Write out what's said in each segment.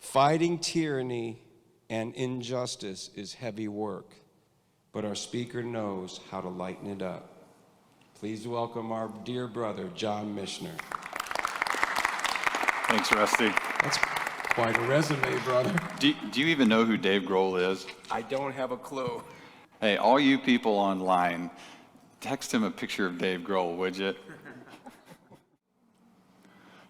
Fighting tyranny and injustice is heavy work, but our speaker knows how to lighten it up. Please welcome our dear brother, John Mishner. Thanks, Rusty. That's quite a resume, brother. Do you even know who Dave Grohl is? I don't have a clue. Hey, all you people online, text him a picture of Dave Grohl, would you?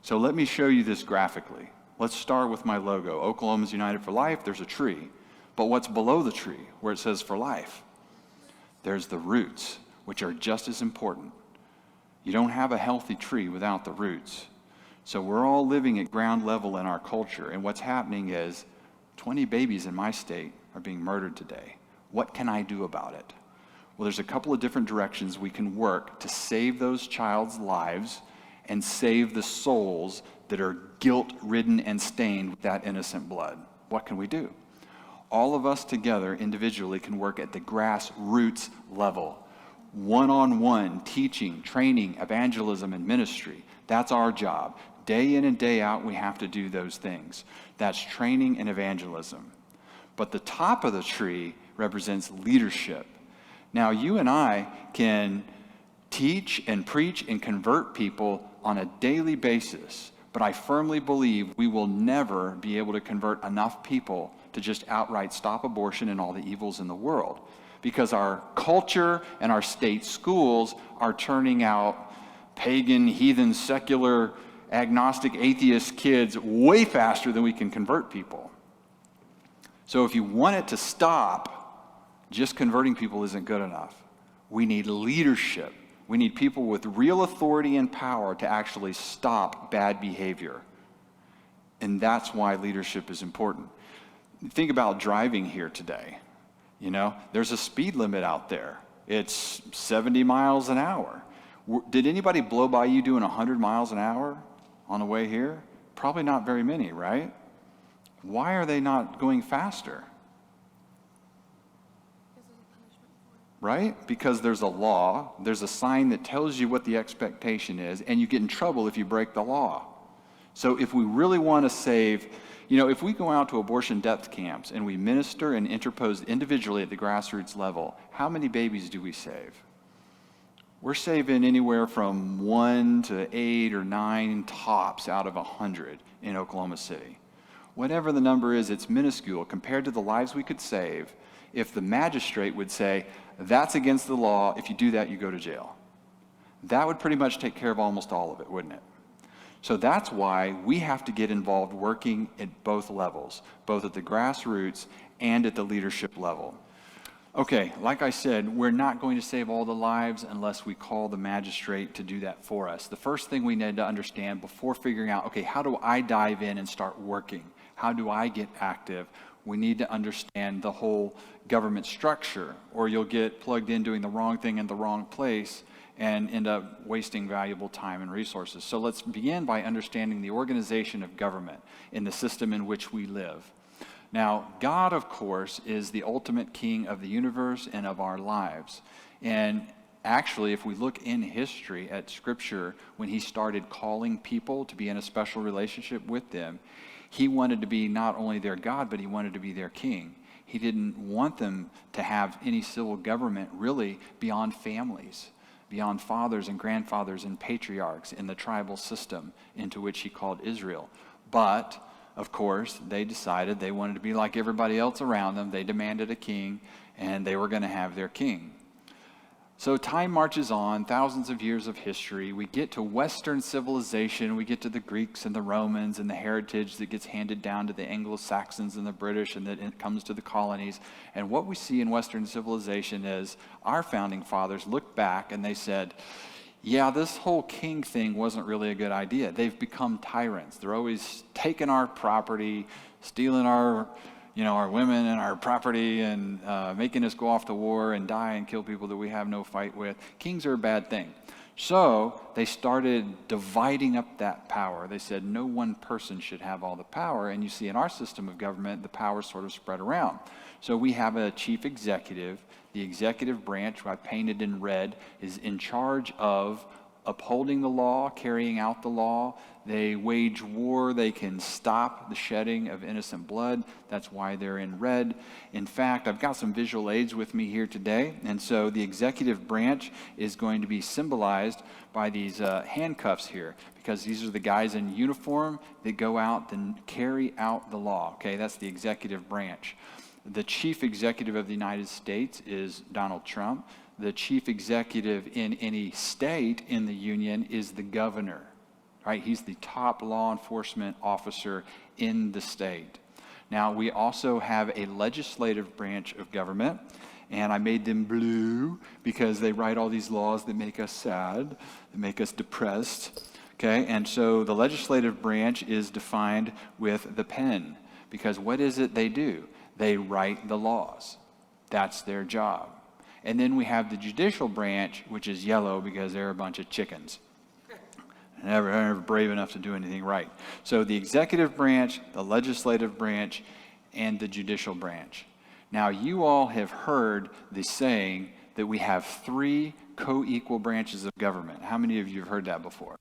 So let me show you this graphically. Let's start with my logo. Oklahoma's United for Life, there's a tree. But what's below the tree, where it says for life? There's the roots, which are just as important. You don't have a healthy tree without the roots. So we're all living at ground level in our culture, and what's happening is 20 babies in my state are being murdered today. What can I do about it? Well, there's a couple of different directions we can work to save those child's lives and save the souls that are guilt-ridden and stained with that innocent blood. What can we do? All of us together individually can work at the grassroots level. One-on-one teaching, training, evangelism, and ministry. That's our job. Day in and day out, we have to do those things. That's training and evangelism. But the top of the tree represents leadership. Now, you and I can teach and preach and convert people on a daily basis, but I firmly believe we will never be able to convert enough people to just outright stop abortion and all the evils in the world, because our culture and our state schools are turning out pagan, heathen, secular, agnostic, atheist kids way faster than we can convert people. So if you want it to stop, just converting people isn't good enough. We need leadership. We need people with real authority and power to actually stop bad behavior. And that's why leadership is important. Think about driving here today. You know, there's a speed limit out there. It's 70 miles an hour. Did anybody blow by you doing 100 miles an hour on the way here? Probably not very many, right? Why are they not going faster? Right? Because there's a law, there's a sign that tells you what the expectation is, and you get in trouble if you break the law. So if we really want to save, you know, if we go out to abortion death camps and we minister and interpose individually at the grassroots level, how many babies do we save? We're saving anywhere from 1 to 8 or 9 tops out of 100 in Oklahoma City. Whatever the number is, it's minuscule compared to the lives we could save if the magistrate would say, that's against the law, if you do that, you go to jail. That would pretty much take care of almost all of it, wouldn't it? So that's why we have to get involved working at both levels, both at the grassroots and at the leadership level. Okay, like I said, we're not going to save all the lives unless we call the magistrate to do that for us. The first thing we need to understand before figuring out, okay, how do I dive in and start working? How do I get active? We need to understand the whole government structure, or you'll get plugged in doing the wrong thing in the wrong place and end up wasting valuable time and resources. So let's begin by understanding the organization of government in the system in which we live. Now, God, of course, is the ultimate king of the universe and of our lives. And actually, if we look in history at Scripture, when he started calling people to be in a special relationship with them, he wanted to be not only their God, but he wanted to be their king. He didn't want them to have any civil government really beyond families, beyond fathers and grandfathers and patriarchs in the tribal system into which he called Israel. But, of course, they decided they wanted to be like everybody else around them. They demanded a king, and they were going to have their king. So time marches on, thousands of years of history. We get to Western civilization. We get to the Greeks and the Romans and the heritage that gets handed down to the Anglo-Saxons and the British, and then it comes to the colonies. And what we see in Western civilization is our founding fathers looked back and they said, yeah, this whole king thing wasn't really a good idea. They've become tyrants. They're always taking our property, stealing our women and our property, and making us go off to war and die and kill people that we have no fight with. Kings are a bad thing. So they started dividing up that power. They said no one person should have all the power. And you see in our system of government, the power sort of spread around. So we have a chief executive. The executive branch, I painted in red, is in charge of upholding the law, carrying out the law. They wage war. They can stop the shedding of innocent blood. That's why they're in red. In fact, I've got some visual aids with me here today. And so the executive branch is going to be symbolized by these handcuffs here, because these are the guys in uniform that go out and carry out the law. Okay, that's the executive branch. The chief executive of the United States is Donald Trump. The chief executive in any state in the union is the governor, right? He's the top law enforcement officer in the state. Now, we also have a legislative branch of government, and I made them blue because they write all these laws that make us sad, that make us depressed, okay? And so the legislative branch is defined with the pen, because what is it they do? They write the laws. That's their job. And then we have the judicial branch, which is yellow because they're a bunch of chickens. Never brave enough to do anything right. So the executive branch, the legislative branch, and the judicial branch. Now, you all have heard the saying that we have 3 co-equal branches of government. How many of you have heard that before?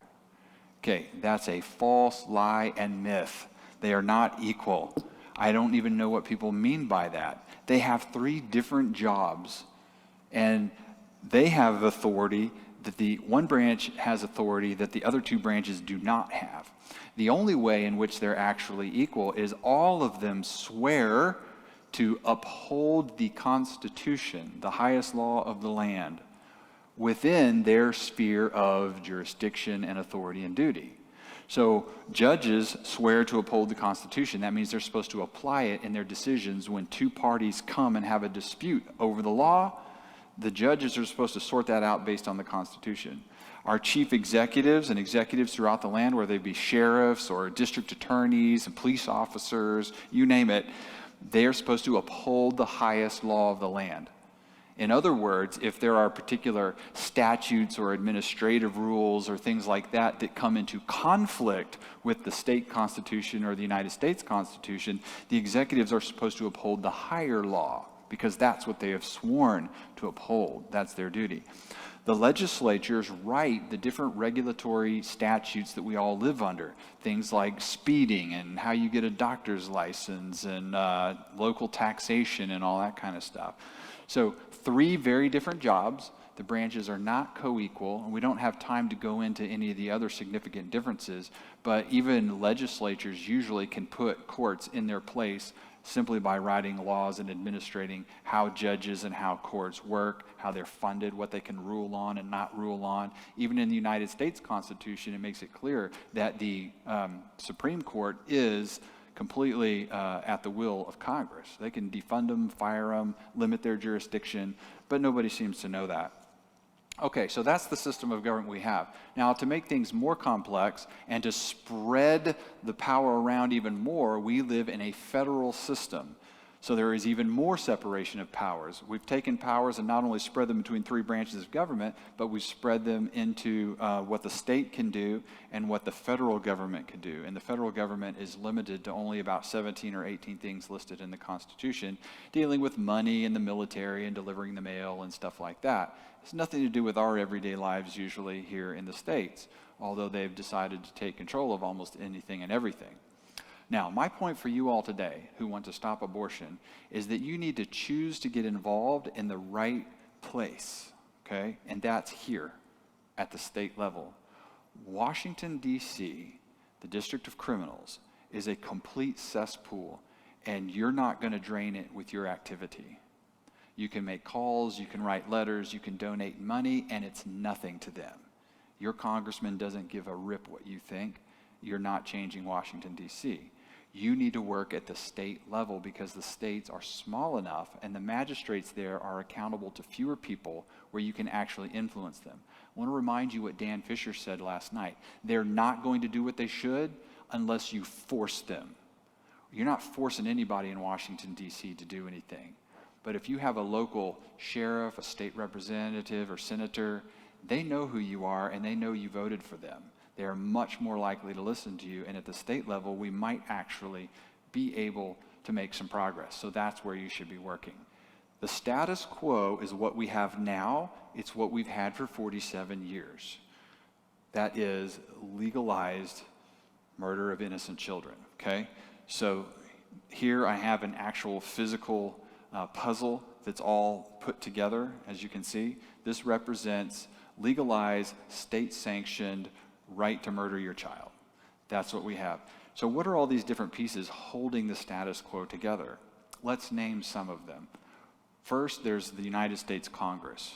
Okay, that's a false lie and myth. They are not equal. I don't even know what people mean by that. They have 3 different jobs. And they have authority that the one branch has authority that the other 2 branches do not have. The only way in which they're actually equal is all of them swear to uphold the Constitution, the highest law of the land, within their sphere of jurisdiction and authority and duty. So judges swear to uphold the Constitution. That means they're supposed to apply it in their decisions when 2 parties come and have a dispute over the law. The judges are supposed to sort that out based on the Constitution. Our chief executives and executives throughout the land, whether they be sheriffs or district attorneys and police officers, you name it, they are supposed to uphold the highest law of the land. In other words, if there are particular statutes or administrative rules or things like that that come into conflict with the state constitution or the United States Constitution, the executives are supposed to uphold the higher law, because that's what they have sworn to uphold. That's their duty. The legislatures write the different regulatory statutes that we all live under, things like speeding and how you get a doctor's license and local taxation and all that kind of stuff. So 3 very different jobs. The branches are not co-equal, and we don't have time to go into any of the other significant differences, but even legislatures usually can put courts in their place simply by writing laws and administrating how judges and how courts work, how they're funded, what they can rule on and not rule on. Even in the United States Constitution, it makes it clear that the Supreme Court is completely at the will of Congress. They can defund them, fire them, limit their jurisdiction, but nobody seems to know that. Okay, so that's the system of government we have. Now, to make things more complex and to spread the power around even more, we live in a federal system. So there is even more separation of powers. We've taken powers and not only spread them between 3 branches of government, but we've spread them into what the state can do and what the federal government can do. And the federal government is limited to only about 17 or 18 things listed in the Constitution, dealing with money and the military and delivering the mail and stuff like that. It's nothing to do with our everyday lives usually here in the States, although they've decided to take control of almost anything and everything. Now, my point for you all today who want to stop abortion is that you need to choose to get involved in the right place, okay? And that's here at the state level. Washington, D.C., the District of Criminals, is a complete cesspool, and you're not going to drain it with your activity. You can make calls, you can write letters, you can donate money, and it's nothing to them. Your congressman doesn't give a rip what you think. You're not changing Washington, D.C. You need to work at the state level because the states are small enough and the magistrates there are accountable to fewer people where you can actually influence them. I want to remind you what Dan Fisher said last night. They're not going to do what they should unless you force them. You're not forcing anybody in Washington, D.C. to do anything. But if you have a local sheriff, a state representative, or senator, they know who you are and they know you voted for them. They are much more likely to listen to you, and at the state level, we might actually be able to make some progress. So that's where you should be working. The status quo is what we have now. It's what we've had for 47 years. That is legalized murder of innocent children, okay? So here I have an actual physical puzzle that's all put together, as you can see. This represents legalized, state-sanctioned right to murder your child. That's what we have. So what are all these different pieces holding the status quo together? Let's name some of them. First, there's the United States Congress.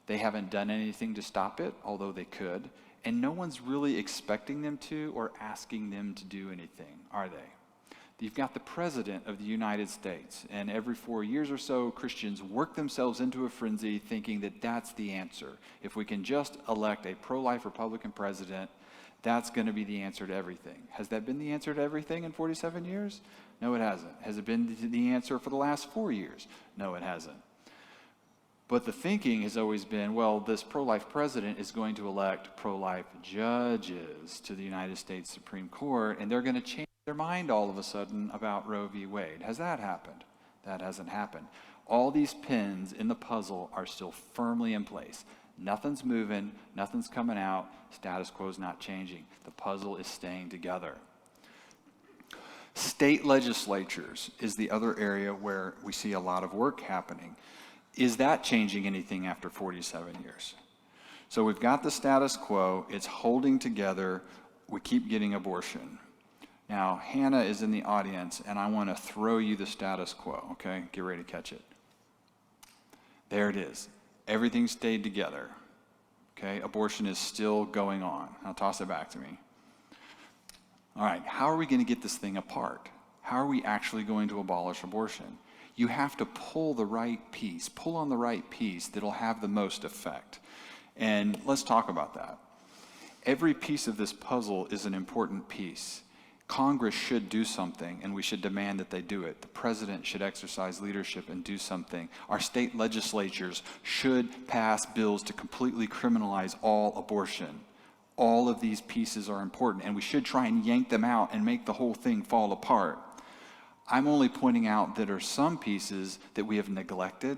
They haven't done anything to stop it, although they could, and no one's really expecting them to or asking them to do anything, are they? You've got the President of the United States, and every 4 years or so, Christians work themselves into a frenzy thinking that that's the answer. If we can just elect a pro-life Republican president, that's going to be the answer to everything. Has that been the answer to everything in 47 years? No, it hasn't. Has it been the answer for the last 4 years? No, it hasn't. But the thinking has always been, well, this pro-life president is going to elect pro-life judges to the United States Supreme Court, and they're going to change their mind all of a sudden about Roe v. Wade. Has that happened? That hasn't happened. All these pins in the puzzle are still firmly in place. Nothing's moving, nothing's coming out, status quo is not changing. The puzzle is staying together. State legislatures is the other area where we see a lot of work happening. Is that changing anything after 47 years? So we've got the status quo, it's holding together, we keep getting abortion. Now, Hannah is in the audience, and I want to throw you the status quo, okay? Get ready to catch it. There it is. Everything stayed together, okay? Abortion is still going on. Now toss it back to me. All right, how are we going to get this thing apart? How are we actually going to abolish abortion? You have to pull the right piece, pull on the right piece that'll have the most effect. And let's talk about that. Every piece of this puzzle is an important piece. Congress should do something, and we should demand that they do it. The president should exercise leadership and do something. Our state legislatures should pass bills to completely criminalize all abortion. All of these pieces are important, and we should try and yank them out and make the whole thing fall apart. I'm only pointing out that there are some pieces that we have neglected,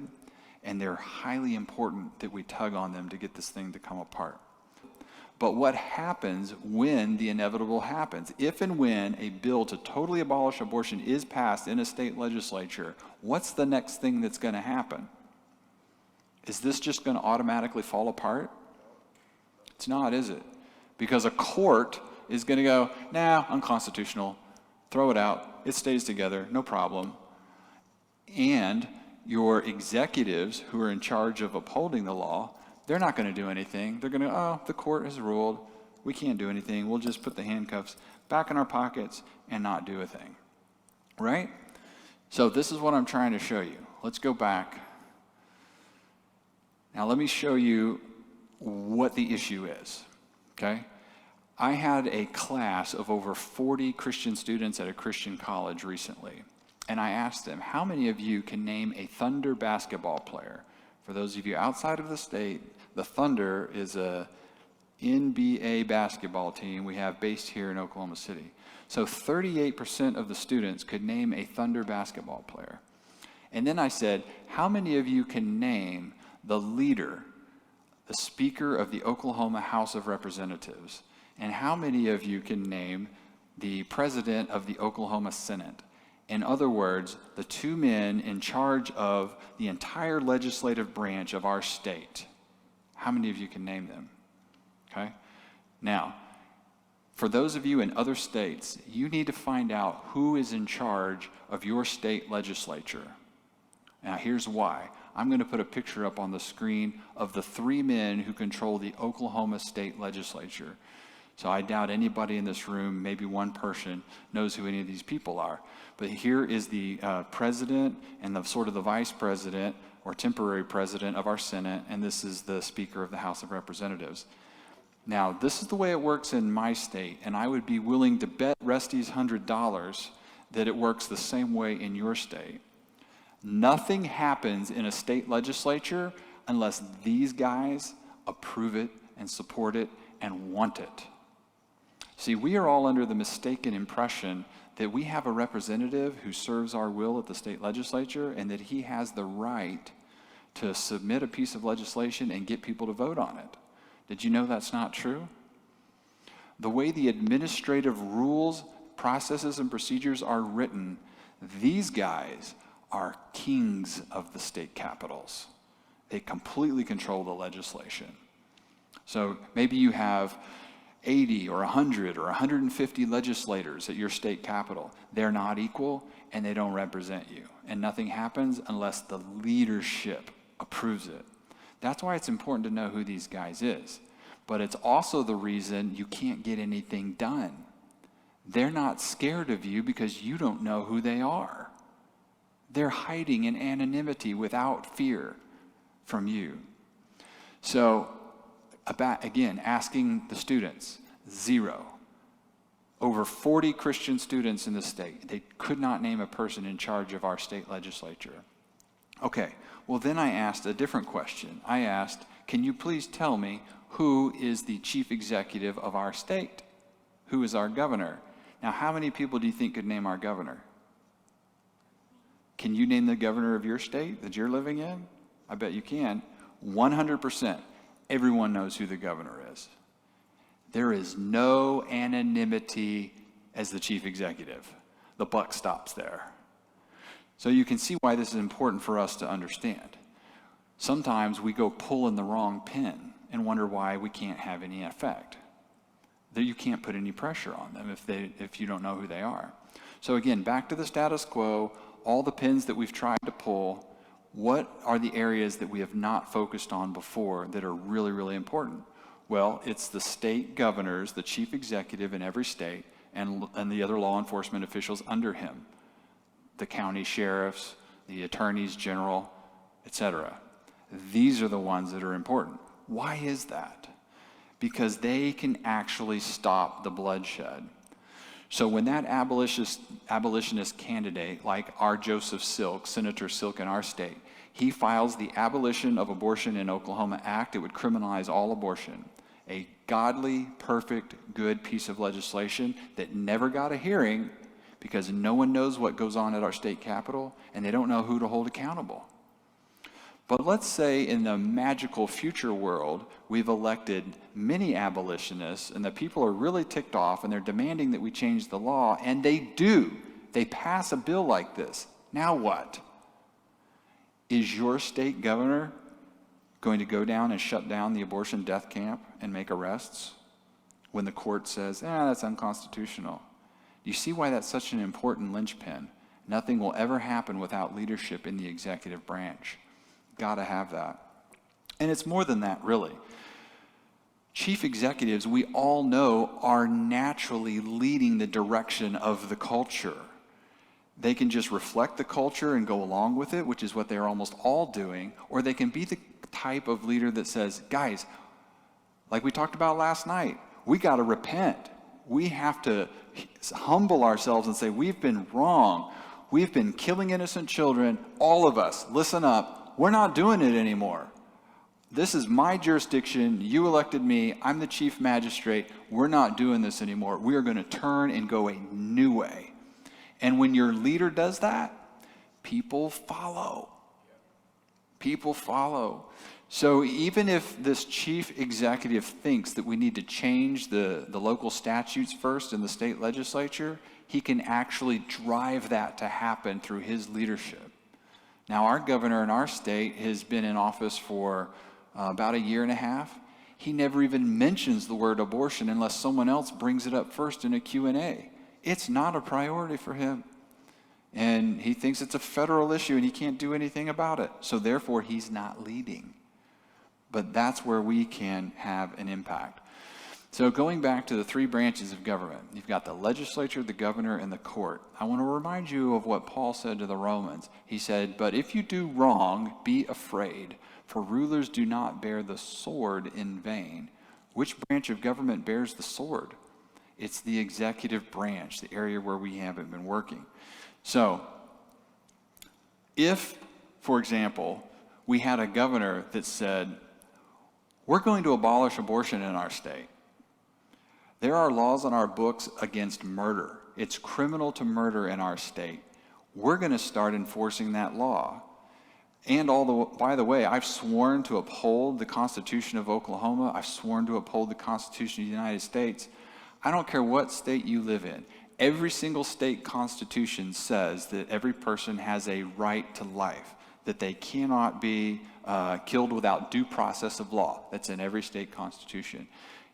and they're highly important that we tug on them to get this thing to come apart. But what happens when the inevitable happens? If and when a bill to totally abolish abortion is passed in a state legislature, what's the next thing that's going to happen? Is this just going to automatically fall apart? It's not, is it? Because a court is going to go, nah, unconstitutional, throw it out. It stays together, no problem. And your executives who are in charge of upholding the law, they're not going to do anything. They're going to, oh, the court has ruled. We can't do anything. We'll just put the handcuffs back in our pockets and not do a thing. Right? So this is what I'm trying to show you. Let's go back. Now let me show you what the issue is. Okay? I had a class of over 40 Christian students at a Christian college recently, and I asked them, how many of you can name a Thunder basketball player? For those of you outside of the state, the Thunder is a NBA basketball team we have based here in Oklahoma City. So 38% of the students could name a Thunder basketball player. And then I said, how many of you can name the leader, the Speaker of the Oklahoma House of Representatives? And how many of you can name the President of the Oklahoma Senate? In other words, the two men in charge of the entire legislative branch of our state. How many of you can name them? Okay? Now, for those of you in other states, you need to find out who is in charge of your state legislature. Now, here's why. I'm going to put a picture up on the screen of the three men who control the Oklahoma state legislature. So I doubt anybody in this room, maybe one person, knows who any of these people are. But here is the president and the sort of the vice president or temporary president of our Senate, and this is the Speaker of the House of Representatives. Now, this is the way it works in my state, and I would be willing to bet Rusty's $100 that it works the same way in your state. Nothing happens in a state legislature unless these guys approve it and support it and want it. See, we are all under the mistaken impression that we have a representative who serves our will at the state legislature and that he has the right to submit a piece of legislation and get people to vote on it. Did you know that's not true? The way the administrative rules, processes, and procedures are written, these guys are kings of the state capitals. They completely control the legislation. So maybe you have 80 or 100 or 150 legislators at your state capital. They're not equal and they don't represent you. And nothing happens unless the leadership approves it. That's why it's important to know who these guys is. But it's also the reason you can't get anything done. They're not scared of you because you don't know who they are. They're hiding in anonymity without fear from you. So, again, asking the students, 0. Over 40 Christian students in the state. They could not name a person in charge of our state legislature. Okay, well then I asked a different question. I asked, can you please tell me who is the chief executive of our state? Who is our governor? Now, how many people do you think could name our governor? Can you name the governor of your state that you're living in? I bet you can. 100%. Everyone knows who the governor is. There is no anonymity as the chief executive. The buck stops there. So you can see why this is important for us to understand. Sometimes we go pulling the wrong pin and wonder why we can't have any effect. That you can't put any pressure on them if you don't know who they are. So again, back to the status quo, all the pins that we've tried to pull, what are the areas that we have not focused on before that are really, really important? Well, it's the state governors, the chief executive in every state, and the other law enforcement officials under him, the county sheriffs, the attorneys general, etc. These are the ones that are important. Why is that? Because they can actually stop the bloodshed. So when that abolitionist candidate, like our Joseph Silk, Senator Silk in our state, he files the Abolition of Abortion in Oklahoma Act, it would criminalize all abortion. A godly, perfect, good piece of legislation that never got a hearing because no one knows what goes on at our state capitol and they don't know who to hold accountable. But let's say in the magical future world, we've elected many abolitionists and the people are really ticked off and they're demanding that we change the law, and they do. They pass a bill like this. Now what? Is your state governor going to go down and shut down the abortion death camp and make arrests when the court says, that's unconstitutional? Do you see why that's such an important linchpin? Nothing will ever happen without leadership in the executive branch. Got to have that. And it's more than that, really. Chief executives, we all know, are naturally leading the direction of the culture. They can just reflect the culture and go along with it, which is what they're almost all doing, or they can be the type of leader that says, guys, like we talked about last night, we got to repent. We have to humble ourselves and say, we've been wrong. We've been killing innocent children. All of us, listen up. We're not doing it anymore. This is my jurisdiction. You elected me. I'm the chief magistrate. We're not doing this anymore. We are going to turn and go a new way. And when your leader does that, people follow. People follow. So even if this chief executive thinks that we need to change the local statutes first in the state legislature, he can actually drive that to happen through his leadership. Now, our governor in our state has been in office for about 1.5 years. He never even mentions the word abortion unless someone else brings it up first in a Q&A. It's not a priority for him. And he thinks it's a federal issue and he can't do anything about it. So therefore, he's not leading. But that's where we can have an impact. So going back to the 3 branches of government, you've got the legislature, the governor, and the court. I want to remind you of what Paul said to the Romans. He said, but if you do wrong, be afraid, for rulers do not bear the sword in vain. Which branch of government bears the sword? It's the executive branch, the area where we haven't been working. So if, for example, we had a governor that said, we're going to abolish abortion in our state. There are laws on our books against murder. It's criminal to murder in our state. We're going to start enforcing that law. And by the way, I've sworn to uphold the Constitution of Oklahoma. I've sworn to uphold the Constitution of the United States. I don't care what state you live in. Every single state constitution says that every person has a right to life, that they cannot be killed without due process of law. That's in every state constitution.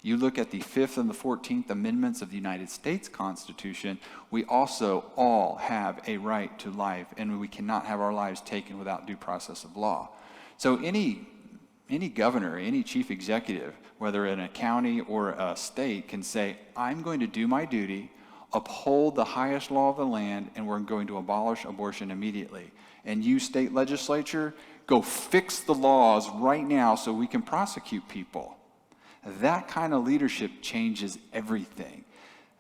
You look at the 5th and the 14th Amendments of the United States Constitution, we also all have a right to life, and we cannot have our lives taken without due process of law. So any governor, any chief executive, whether in a county or a state, can say, I'm going to do my duty, uphold the highest law of the land, and we're going to abolish abortion immediately. And you, state legislature, go fix the laws right now so we can prosecute people. That kind of leadership changes everything.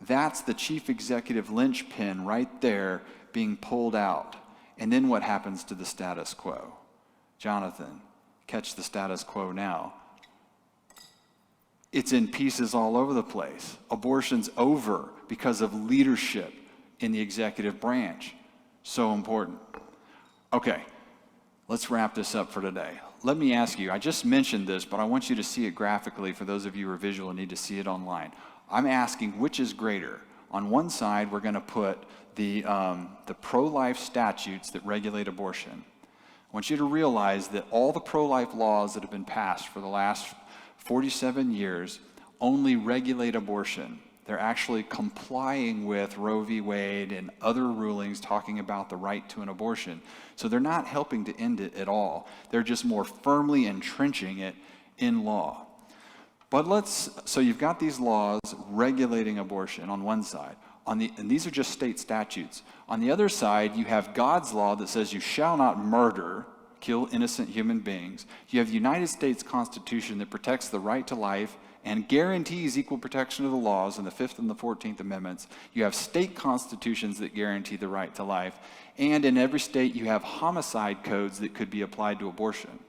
That's the chief executive linchpin right there being pulled out. And then what happens to the status quo? Jonathan, catch the status quo now. It's in pieces all over the place. Abortion's over because of leadership in the executive branch. So important. Okay, let's wrap this up for today. Let me ask you, I just mentioned this, but I want you to see it graphically for those of you who are visual and need to see it online. I'm asking which is greater. On one side, we're going to put the pro-life statutes that regulate abortion. I want you to realize that all the pro-life laws that have been passed for the last 47 years only regulate abortion. They're actually complying with Roe v. Wade and other rulings talking about the right to an abortion. So they're not helping to end it at all. They're just more firmly entrenching it in law. So you've got these laws regulating abortion on one side. And these are just state statutes. On the other side, you have God's law that says you shall not murder, kill innocent human beings. You have the United States Constitution that protects the right to life and guarantees equal protection of the laws in the 5th and the 14th Amendments. You have state constitutions that guarantee the right to life. And in every state, you have homicide codes that could be applied to abortion.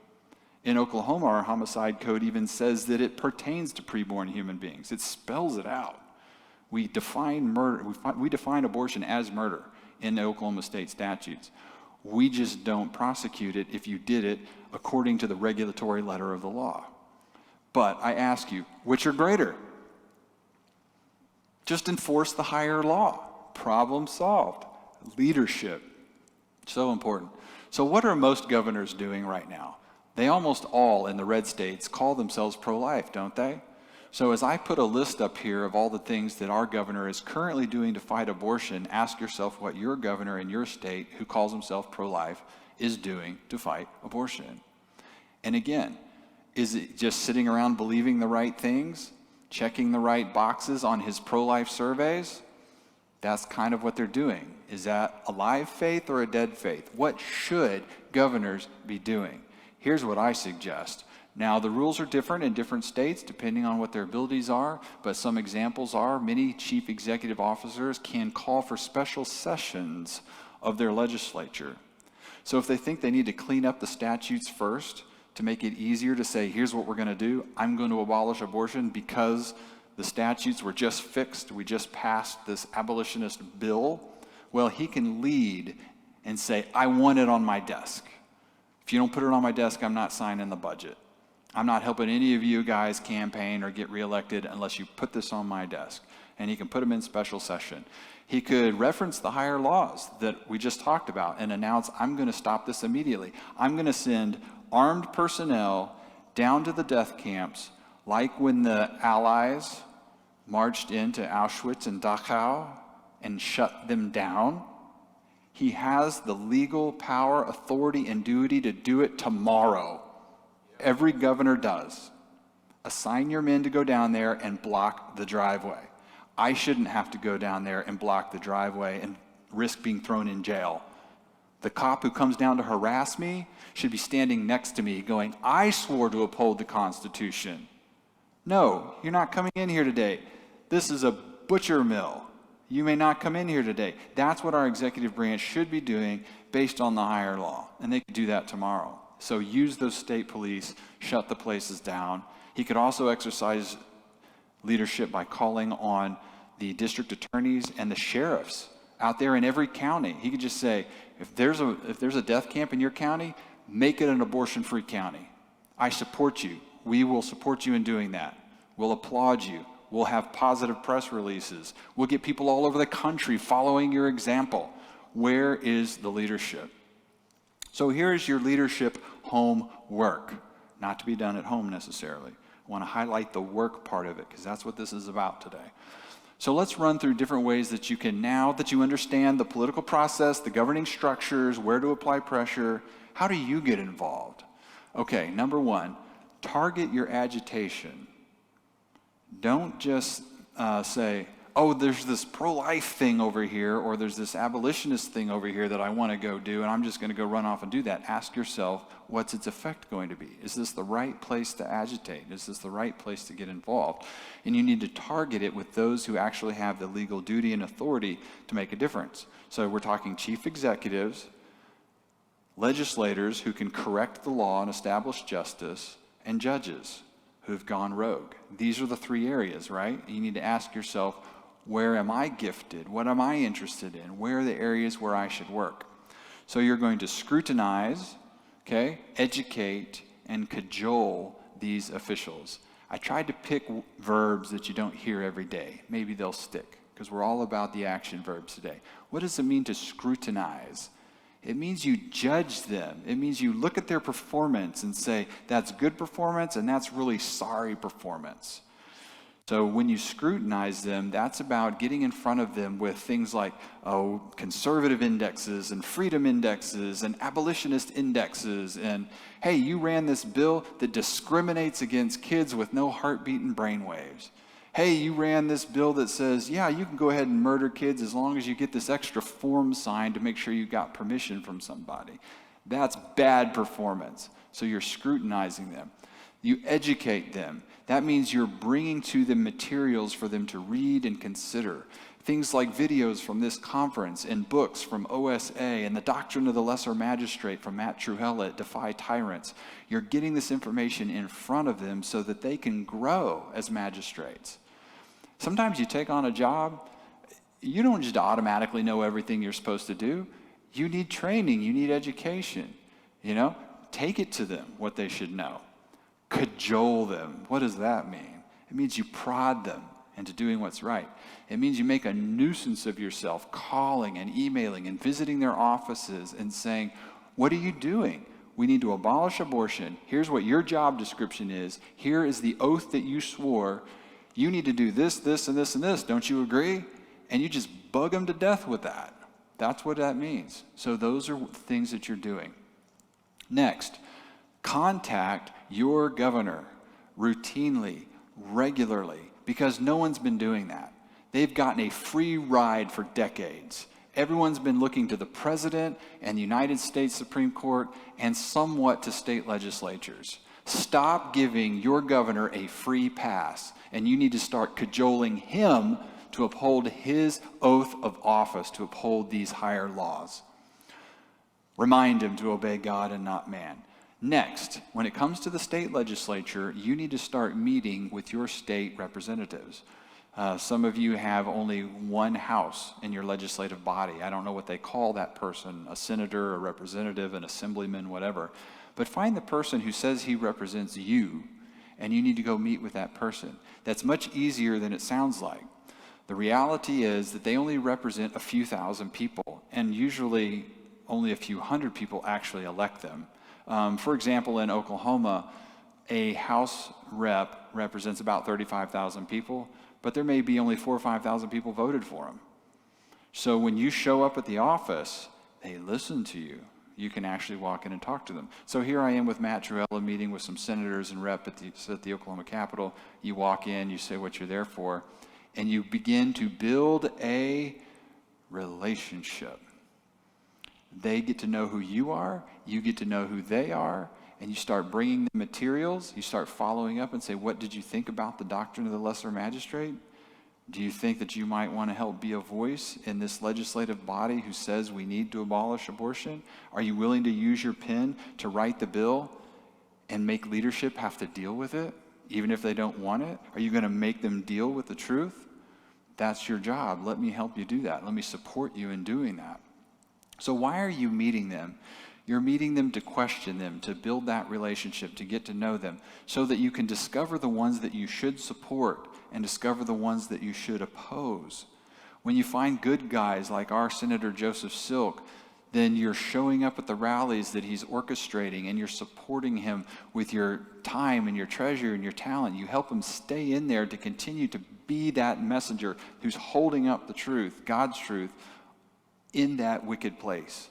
In Oklahoma, our homicide code even says that it pertains to preborn human beings. It spells it out. We define murder. We define abortion as murder in the Oklahoma state statutes. We just don't prosecute it if you did it according to the regulatory letter of the law. But I ask you, which are greater? Just enforce the higher law. Problem solved. Leadership. So important. So what are most governors doing right now? They almost all in the red states call themselves pro-life, don't they? So as I put a list up here of all the things that our governor is currently doing to fight abortion, ask yourself what your governor in your state, who calls himself pro-life, is doing to fight abortion. And again, is it just sitting around believing the right things, checking the right boxes on his pro-life surveys? That's kind of what they're doing. Is that a live faith or a dead faith? What should governors be doing? Here's what I suggest. Now, the rules are different in different states depending on what their abilities are, but some examples are many chief executive officers can call for special sessions of their legislature. So if they think they need to clean up the statutes first to make it easier to say, here's what we're going to do, I'm going to abolish abortion because the statutes were just fixed, we just passed this abolitionist bill, well, he can lead and say, I want it on my desk. If you don't put it on my desk, I'm not signing the budget. I'm not helping any of you guys campaign or get reelected unless you put this on my desk. And he can put them in special session. He could reference the higher laws that we just talked about and announce, I'm going to stop this immediately. I'm going to send armed personnel down to the death camps, like when the Allies marched into Auschwitz and Dachau and shut them down. He has the legal power, authority, and duty to do it tomorrow. Every governor does. Assign your men to go down there and block the driveway. I shouldn't have to go down there and block the driveway and risk being thrown in jail. The cop who comes down to harass me should be standing next to me going, I swore to uphold the Constitution. No, you're not coming in here today. This is a butcher mill. You may not come in here today. That's what our executive branch should be doing based on the higher law. And they could do that tomorrow. So use those state police, shut the places down. He could also exercise leadership by calling on the district attorneys and the sheriffs out there in every county. He could just say, if there's a death camp in your county, make it an abortion-free county. I support you. We will support you in doing that. We'll applaud you. We'll have positive press releases. We'll get people all over the country following your example. Where is the leadership? So here's your leadership homework. Not to be done at home necessarily. I want to highlight the work part of it because that's what this is about today. So let's run through different ways that you can, now that you understand the political process, the governing structures, where to apply pressure, how do you get involved? Okay, number one, target your agitation. Don't just say, oh, there's this pro-life thing over here, or there's this abolitionist thing over here that I want to go do, and I'm just going to go run off and do that. Ask yourself, what's its effect going to be? Is this the right place to agitate? Is this the right place to get involved? And you need to target it with those who actually have the legal duty and authority to make a difference. So we're talking chief executives, legislators who can correct the law and establish justice, and judges who have gone rogue. These are the three areas, right? You need to ask yourself, where am I gifted? What am I interested in? Where are the areas where I should work? So you're going to scrutinize, okay, educate, and cajole these officials. I tried to pick verbs that you don't hear every day. Maybe they'll stick, because we're all about the action verbs today. What does it mean to scrutinize? It means you judge them. It means you look at their performance and say, that's good performance and that's really sorry performance. So when you scrutinize them, that's about getting in front of them with things like conservative indexes and freedom indexes and abolitionist indexes. And, hey, you ran this bill that discriminates against kids with no heartbeat and brainwaves. Hey, you ran this bill that says, yeah, you can go ahead and murder kids as long as you get this extra form signed to make sure you got permission from somebody. That's bad performance. So you're scrutinizing them. You educate them. That means you're bringing to them materials for them to read and consider. Things like videos from this conference and books from OSA and the Doctrine of the Lesser Magistrate from Matt Trewhella at Defy Tyrants. You're getting this information in front of them so that they can grow as magistrates. Sometimes you take on a job, you don't just automatically know everything you're supposed to do. You need training, you need education. Take it to them, what they should know. Cajole them. What does that mean? It means you prod them into doing what's right. It means you make a nuisance of yourself, calling and emailing and visiting their offices and saying, what are you doing? We need to abolish abortion. Here's what your job description is. Here is the oath that you swore. You need to do this, this, and this, and this. Don't you agree? And you just bug them to death with that. That's what that means. So those are things that you're doing. Next, contact your governor routinely, regularly, because no one's been doing that. They've gotten a free ride for decades. Everyone's been looking to the president and the United States Supreme Court and somewhat to state legislatures. Stop giving your governor a free pass, and you need to start cajoling him to uphold his oath of office, to uphold these higher laws. Remind him to obey God and not man. Next, when it comes to the state legislature, you need to start meeting with your state representatives. Some of you have only one house in your legislative body. I don't know what they call that person, a senator, a representative, an assemblyman, whatever. But find the person who says he represents you, and you need to go meet with that person. That's much easier than it sounds like. The reality is that they only represent a few thousand people, and usually only a few hundred people actually elect them. For example, in Oklahoma, a House rep represents about 35,000 people, but there may be only 4,000 or 5,000 people voted for him. So when you show up at the office, they listen to you. You can actually walk in and talk to them. So here I am with Matt Trewhella meeting with some senators and rep at the Oklahoma Capitol. You walk in, you say what you're there for, and you begin to build a relationship. They get to know who you are, you get to know who they are, and you start bringing them materials, you start following up and say, what did you think about the Doctrine of the Lesser Magistrate? Do you think that you might want to help be a voice in this legislative body who says we need to abolish abortion? Are you willing to use your pen to write the bill and make leadership have to deal with it, even if they don't want it? Are you going to make them deal with the truth? That's your job. Let me help you do that. Let me support you in doing that. So why are you meeting them? You're meeting them to question them, to build that relationship, to get to know them, so that you can discover the ones that you should support and discover the ones that you should oppose. When you find good guys like our Senator Joseph Silk, then you're showing up at the rallies that he's orchestrating and you're supporting him with your time and your treasure and your talent. You help him stay in there to continue to be that messenger who's holding up the truth, God's truth, in that wicked place.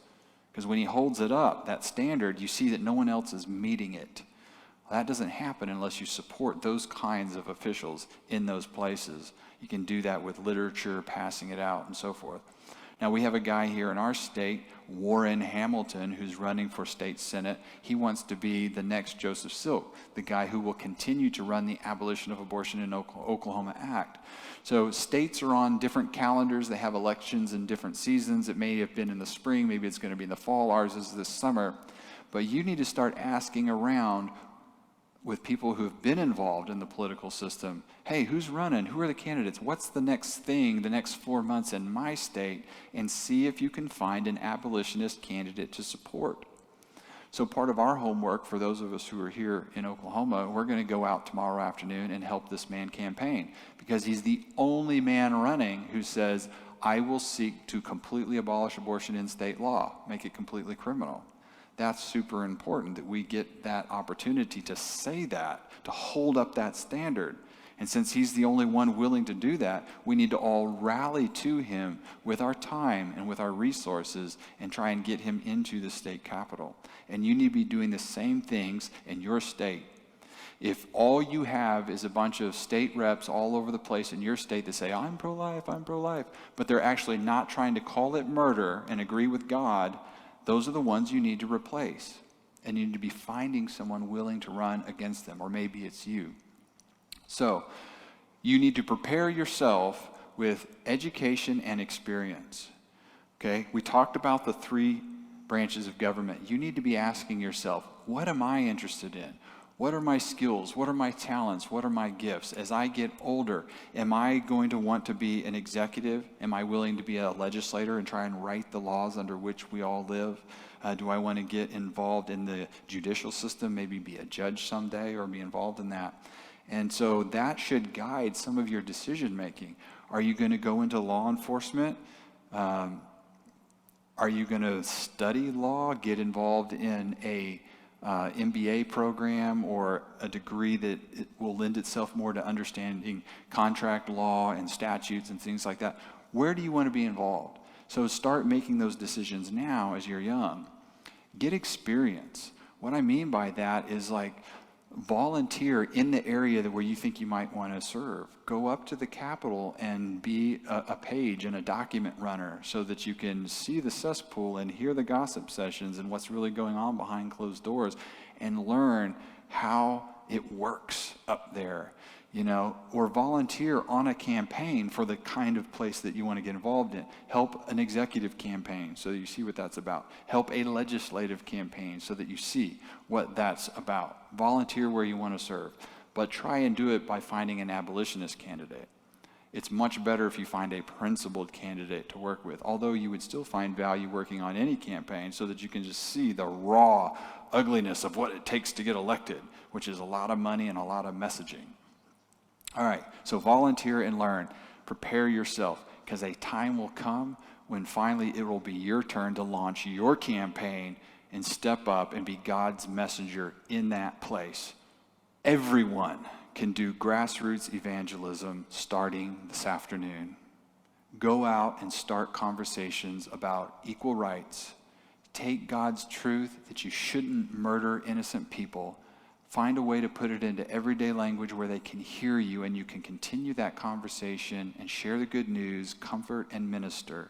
Because when he holds it up, that standard, you see that no one else is meeting it. Well, that doesn't happen unless you support those kinds of officials in those places. You can do that with literature, passing it out, and so forth. Now, we have a guy here in our state, Warren Hamilton, who's running for state senate. He wants to be the next Joseph Silk, the guy who will continue to run the Abolition of Abortion in Oklahoma Act. So states are on different calendars. They have elections in different seasons. It may have been in the spring. Maybe it's going to be in the fall. Ours is this summer. But you need to start asking around with people who have been involved in the political system. Hey, who's running? Who are the candidates? What's the next thing, the next 4 months in my state? And see if you can find an abolitionist candidate to support. So part of our homework for those of us who are here in Oklahoma, we're going to go out tomorrow afternoon and help this man campaign, because he's the only man running who says, I will seek to completely abolish abortion in state law, make it completely criminal. That's super important that we get that opportunity to say that, to hold up that standard. And since he's the only one willing to do that, we need to all rally to him with our time and with our resources and try and get him into the state capitol. And you need to be doing the same things in your state. If all you have is a bunch of state reps all over the place in your state that say, I'm pro-life, but they're actually not trying to call it murder and agree with God, those are the ones you need to replace. And you need to be finding someone willing to run against them, or maybe it's you. So, you need to prepare yourself with education and experience. Okay? We talked about the 3 branches of government. You need to be asking yourself, what am I interested in? What are my skills? What are my talents? What are my gifts? As I get older, am I going to want to be an executive? Am I willing to be a legislator and try and write the laws under which we all live? Do I want to get involved in the judicial system, maybe be a judge someday or be involved in that? And so that should guide some of your decision making. Are you going to go into law enforcement? Are you going to study law, get involved in a MBA program or a degree that it will lend itself more to understanding contract law and statutes and things like that? Where do you want to be involved? So start making those decisions now as you're young. Get experience. What I mean by that is like volunteer in the area where you think you might want to serve. Go up to the Capitol and be a page and a document runner so that you can see the cesspool and hear the gossip sessions and what's really going on behind closed doors and learn how it works up there, you know, or volunteer on a campaign for the kind of place that you want to get involved in. Help an executive campaign so that you see what that's about. Help a legislative campaign so that you see what that's about. Volunteer where you want to serve, but try and do it by finding an abolitionist candidate. It's much better if you find a principled candidate to work with, although you would still find value working on any campaign so that you can just see the raw ugliness of what it takes to get elected, which is a lot of money and a lot of messaging. All right, so volunteer and learn. Prepare yourself, because a time will come when finally it will be your turn to launch your campaign and step up and be God's messenger in that place. Everyone can do grassroots evangelism starting this afternoon. Go out and start conversations about equal rights. Take God's truth that you shouldn't murder innocent people. Find a way to put it into everyday language where they can hear you and you can continue that conversation and share the good news, comfort, and minister.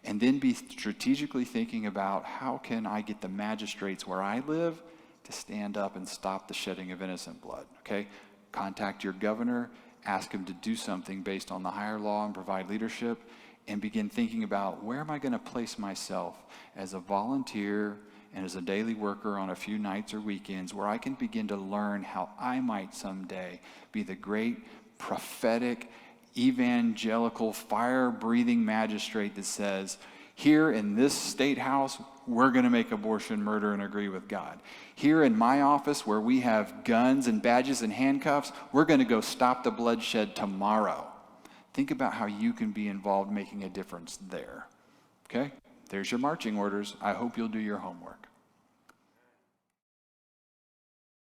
And then be strategically thinking about how can I get the magistrates where I live to stand up and stop the shedding of innocent blood, okay? Contact your governor, ask him to do something based on the higher law and provide leadership, and begin thinking about where am I going to place myself as a volunteer and as a daily worker on a few nights or weekends where I can begin to learn how I might someday be the great prophetic, evangelical, fire-breathing magistrate that says, here in this state house, we're going to make abortion murder and agree with God. Here in my office, where we have guns and badges and handcuffs, we're going to go stop the bloodshed tomorrow. Think about how you can be involved making a difference there. Okay? There's your marching orders. I hope you'll do your homework.